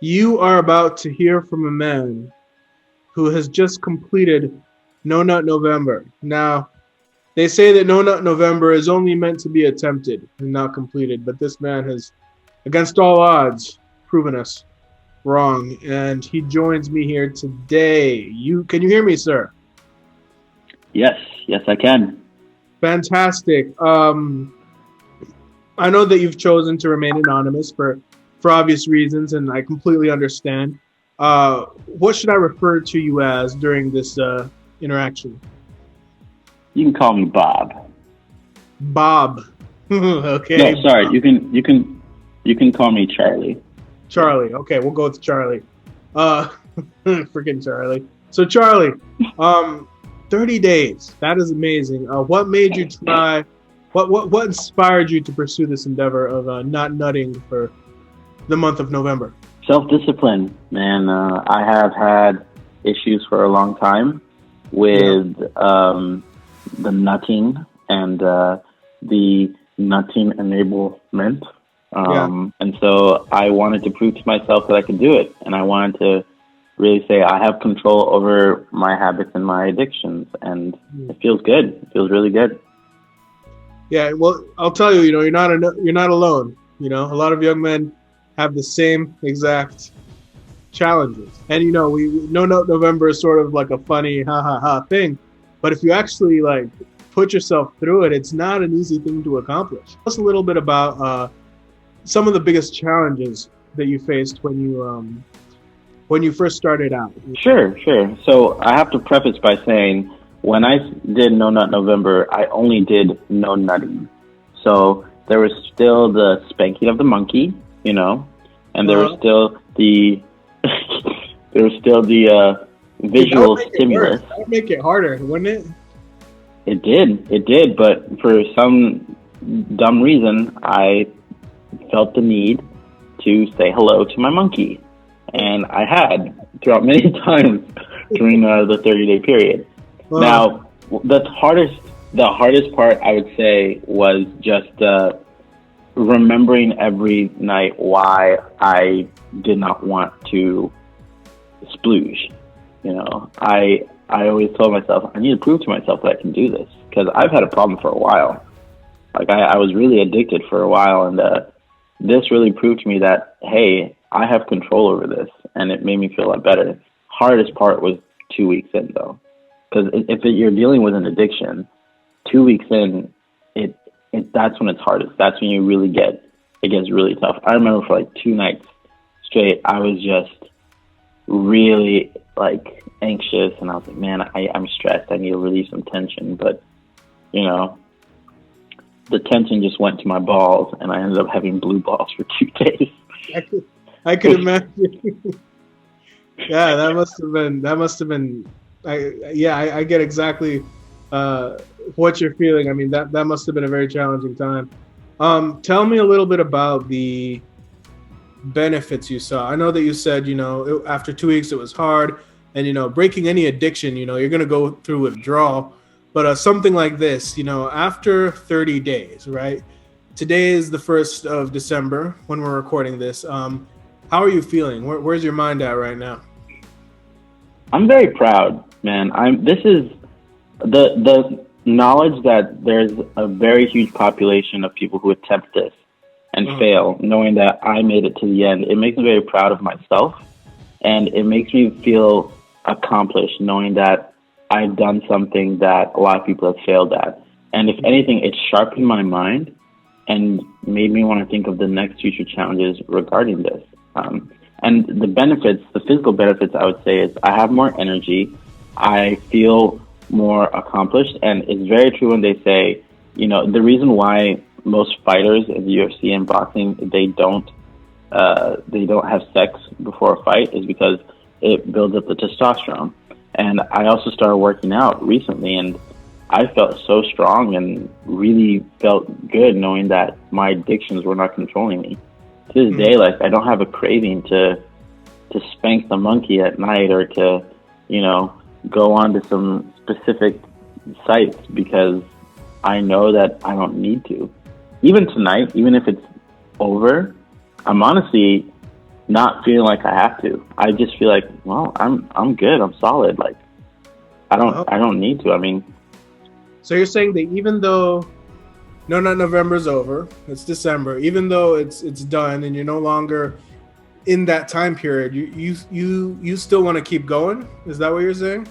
You are about to hear from a man who has just completed No Nut November. Now, they say that No Nut November is only meant to be attempted and not completed, but this man has, against all odds, proven us wrong. And he joins me here today. Can you hear me, sir? Yes, yes, I can. Fantastic. I know that you've chosen to remain anonymous for obvious reasons, and I completely understand. What should I refer to you as during this interaction? You can call me Bob. Bob. No, Okay, sorry. Bob. You can call me Charlie. Charlie. Okay, we'll go with Charlie. Uh, freaking Charlie. So Charlie, um, 30 days. That is amazing. What made you try? What inspired you to pursue this endeavor of not nutting for the month of November? Self-discipline, man. I have had issues for a long time with the nutting and the nutting enablement. Yeah. And so I wanted to prove to myself that I could do it. And I wanted to really say I have control over my habits and my addictions. And it feels good. It feels really good. Yeah. Well, I'll tell you. You're not alone. A lot of young men have the same exact challenges. And we No Note November is sort of like a funny ha ha ha thing, but if you actually like put yourself through it, it's not an easy thing to accomplish. Tell us a little bit about some of the biggest challenges that you faced when you first started out. Sure, sure. So I have to preface by saying when I did No Nut November, I only did no nutting. So there was still the spanking of the monkey, and there was still the visual stimulus. That would make it harder, wouldn't it? It did, but for some dumb reason, I felt the need to say hello to my monkey, and I had throughout many times during the 30-day period. Now, the hardest part I would say was just remembering every night why I did not want to splooge. I always told myself I need to prove to myself that I can do this because I've had a problem for a while. Like I was really addicted for a while, and this really proved to me that hey, I have control over this, and it made me feel a lot better. Hardest part was 2 weeks in though, because if you're dealing with an addiction, 2 weeks in, that's when it's hardest. That's when it gets really tough. I remember for like 2 nights straight, I was just really like anxious, and I was like, man, I'm stressed. I need to release some tension, but the tension just went to my balls, and I ended up having blue balls for 2 days. I could imagine. Yeah, that must have been. I get exactly what you're feeling. I mean, that must have been a very challenging time. Tell me a little bit about the benefits you saw. I know that you said, after 2 weeks it was hard, and breaking any addiction, you're going to go through withdrawal. But something like this, after 30 days, right? Today is the 1st of December when we're recording this. How are you feeling? Where's your mind at right now? I'm very proud, man. This is the knowledge that there's a very huge population of people who attempt this and fail, knowing that I made it to the end. It makes me very proud of myself, and it makes me feel accomplished knowing that I've done something that a lot of people have failed at. And if anything, it sharpened my mind and made me want to think of the next future challenges regarding this. And the benefits, the physical benefits, I would say, is I have more energy. I feel more accomplished. And it's very true when they say, the reason why most fighters in the UFC and boxing, they don't have sex before a fight is because it builds up the testosterone. And I also started working out recently, and I felt so strong and really felt good knowing that my addictions were not controlling me. To this day, like I don't have a craving to spank the monkey at night or to, go on to some specific sites because I know that I don't need to. Even tonight, even if it's over, I'm honestly not feeling like I have to. I just feel like, well, I'm good. I'm solid. Like I don't need to. I mean, so you're saying that even though November's over, it's December, even though it's done and you're no longer in that time period, you still want to keep going? Is that what you're saying?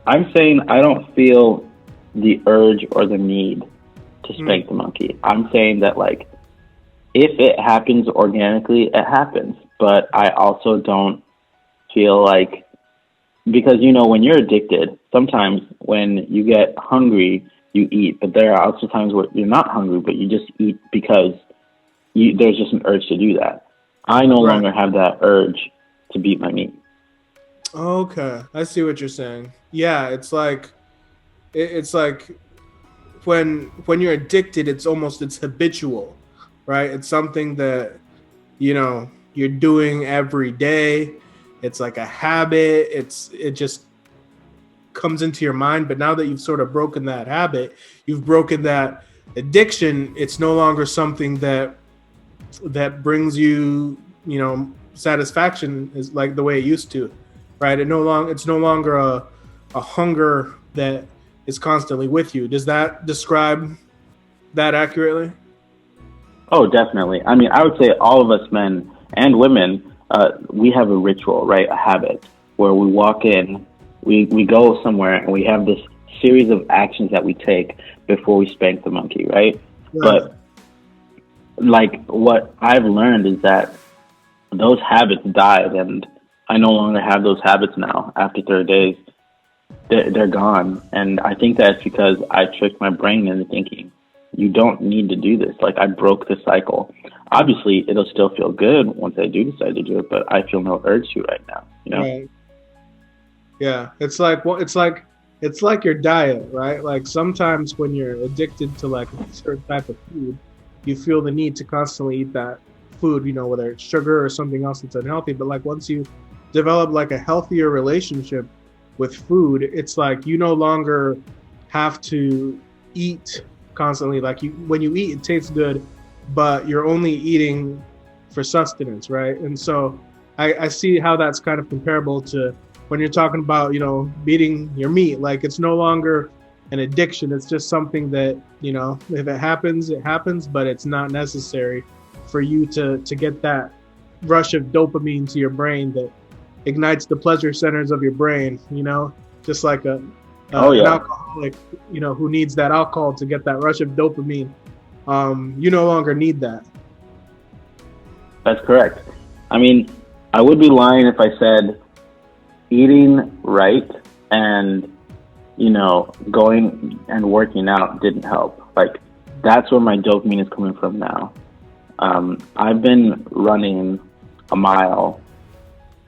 I'm saying I don't feel the urge or the need to spank the monkey. I'm saying that, like, if it happens organically, it happens. But I also don't feel like, because, you know, when you're addicted, sometimes when you get hungry, you eat. But there are also times where you're not hungry, but you just eat because there's just an urge to do that. I no longer have that urge to beat my meat. Okay, I see what you're saying. Yeah, it's like when you're addicted, it's habitual, right? It's something that, you know, you're doing every day. It's like a habit. It just comes into your mind. But now that you've sort of broken that habit, you've broken that addiction, it's no longer something that brings you, you know, satisfaction is like the way it used to, right? It's no longer a hunger that is constantly with you. Does that describe that accurately? Oh, definitely. I mean, I would say all of us men and women, we have a ritual, right? A habit where we walk in, we go somewhere, and we have this series of actions that we take before we spank the monkey, right? But like what I've learned is that those habits died, and I no longer have those habits now. After 30 days, they're gone. And I think that's because I tricked my brain into thinking, you don't need to do this. Like, I broke the cycle. Obviously, it'll still feel good once I do decide to do it, but I feel no urge to right now, you know? Right. Yeah, it's like your diet, right? Like sometimes when you're addicted to like a certain type of food, you feel the need to constantly eat that food, you know, whether it's sugar or something else that's unhealthy. But like once you develop like a healthier relationship with food, it's like you no longer have to eat constantly. Like when you eat, it tastes good, but you're only eating for sustenance, right? And so I see how that's kind of comparable to when you're talking about, you know, beating your meat. Like it's no longer an addiction. It's just something that, you know, if it happens, it happens, but it's not necessary for you to get that rush of dopamine to your brain that ignites the pleasure centers of your brain, you know, just like an alcoholic, you know, who needs that alcohol to get that rush of dopamine. You no longer need that. That's correct. I mean, I would be lying if I said eating right and, you know, going and working out didn't help. Like, that's where my dopamine is coming from now. I've been running a mile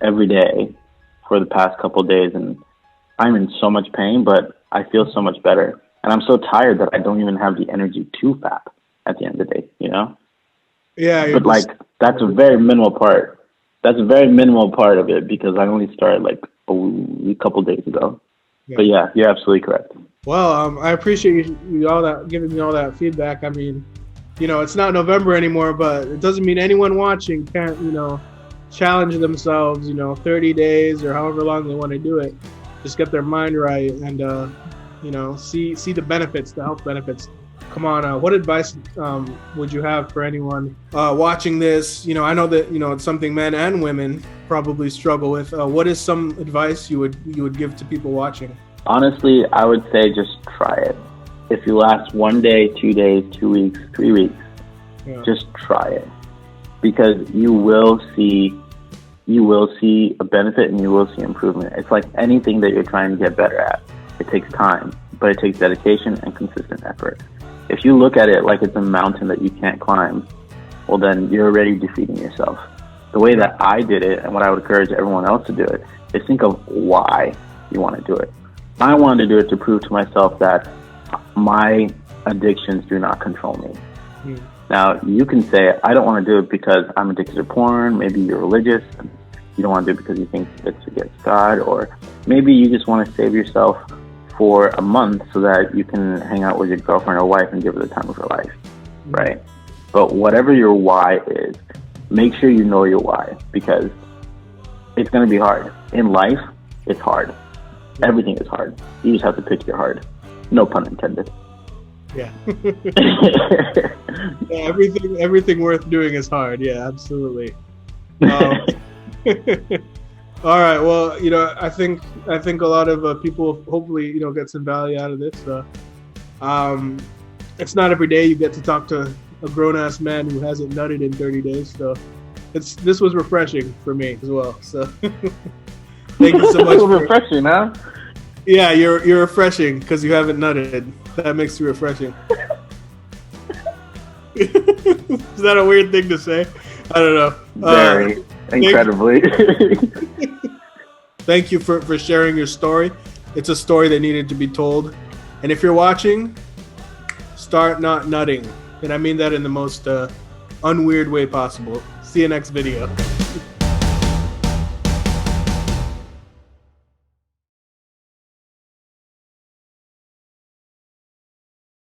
every day for the past couple of days, and I'm in so much pain, but I feel so much better. And I'm so tired that I don't even have the energy to fap at the end of the day, you know? Yeah. But like, that's a very minimal part. That's a very minimal part of it because I only started like a couple days ago. Yeah. But yeah, you're absolutely correct. Well, I appreciate you all that, giving me all that feedback. I mean, you know, it's not November anymore, but it doesn't mean anyone watching can't, you know, challenge themselves, you know, 30 days or however long they want to do it. Just get their mind right and, you know, see the benefits, the health benefits. Come on, what advice would you have for anyone watching this? You know, I know that, you know, it's something men and women probably struggle with. What is some advice you would give to people watching? Honestly, I would say just try it. If you last 1 day, 2 days, 2 weeks, 3 weeks, just try it. Because you will see a benefit and you will see improvement. It's like anything that you're trying to get better at. It takes time, but it takes dedication and consistent effort. If you look at it like it's a mountain that you can't climb, well, then you're already defeating yourself. The way that I did it, and what I would encourage everyone else to do it, is think of why you want to do it. I wanted to do it to prove to myself that my addictions do not control me. Now, you can say, I don't want to do it because I'm addicted to porn. Maybe you're religious and you don't want to do it because you think it's against God, or maybe you just want to save yourself for a month so that you can hang out with your girlfriend or wife and give her the time of her life, right? But whatever your why is, make sure you know your why, because it's going to be hard. In life, it's hard. Everything is hard. You just have to pick your hard. No pun intended. Yeah. Yeah, everything worth doing is hard. Yeah, absolutely. All right. Well, I think a lot of people hopefully get some value out of this. It's not every day you get to talk to a grown-ass man who hasn't nutted in 30 days. So this was refreshing for me as well. So thank you so much. Refreshing, huh? Yeah, you're refreshing because you haven't nutted. That makes you refreshing. Is that a weird thing to say? I don't know. Very incredibly. Thank you for sharing your story. It's a story that needed to be told. And if you're watching, start not nutting. And I mean that in the most unweird way possible. See you next video.